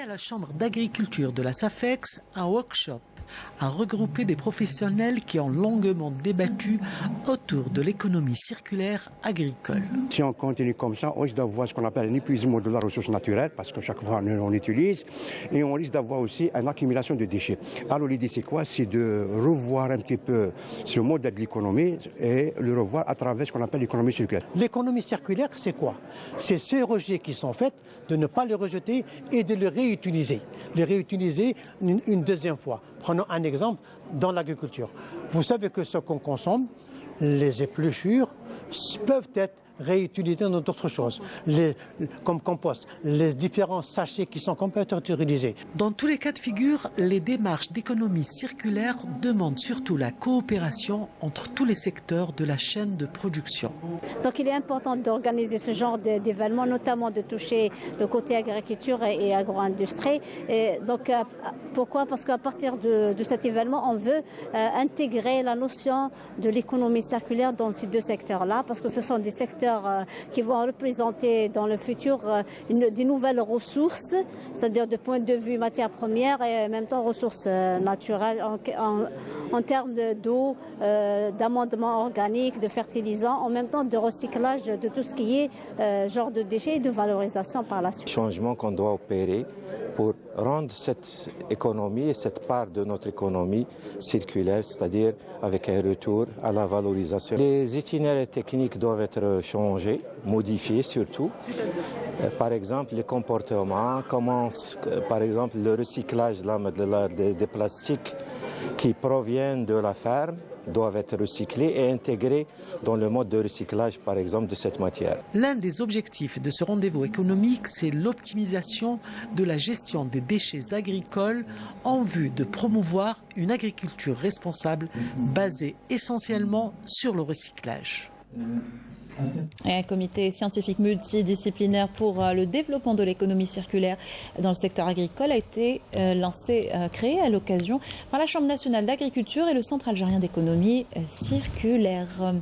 la Chambre d'agriculture de la SAFEX, un workshop a regroupé des professionnels qui ont longuement débattu autour de l'économie circulaire agricole. Si on continue comme ça, on risque d'avoir ce qu'on appelle un épuisement de la ressource naturelle, parce que chaque fois on utilise, et on risque d'avoir aussi une accumulation de déchets. Alors l'idée c'est quoi? C'est de revoir un petit peu ce modèle de l'économie et le revoir à travers ce qu'on appelle l'économie circulaire. L'économie circulaire, c'est quoi? C'est ces rejets qui sont faits, de ne pas les rejeter et de les réutiliser. Les réutiliser une deuxième fois. Prenons un exemple dans l'agriculture. Vous savez que ce qu'on consomme, les épluchures, peuvent être réutilisés dans d'autres choses, comme compost, les différents sachets qui sont complètement utilisés. Dans tous les cas de figure, les démarches d'économie circulaire demandent surtout la coopération entre tous les secteurs de la chaîne de production. Donc il est important d'organiser ce genre d'événements, notamment de toucher le côté agriculture et agro-industrie. Donc pourquoi? Parce qu'à partir de cet événement, on veut intégrer la notion de l'économie circulaire dans ces deux secteurs-là, parce que ce sont des secteurs qui vont représenter dans le futur des nouvelles ressources, c'est-à-dire de point de vue matières premières et en même temps ressources naturelles en termes d'eau, d'amendements organiques, de fertilisants, en même temps de recyclage de tout ce qui est genre de déchets et de valorisation par la suite. Changement qu'on doit opérer pour rendre cette économie et cette part de notre économie circulaire, c'est-à-dire avec un retour à la valorisation. Les itinéraires techniques doivent être changés, modifiés surtout. Par exemple, les comportements, par exemple le recyclage des plastiques qui proviennent de la ferme doivent être recyclés et intégrés dans le mode de recyclage, par exemple, de cette matière. L'un des objectifs de ce rendez-vous économique, c'est l'optimisation de la gestion des déchets agricoles en vue de promouvoir une agriculture responsable basée essentiellement sur le recyclage. Et un comité scientifique multidisciplinaire pour le développement de l'économie circulaire dans le secteur agricole a été créé à l'occasion par la Chambre nationale d'agriculture et le Centre algérien d'économie circulaire.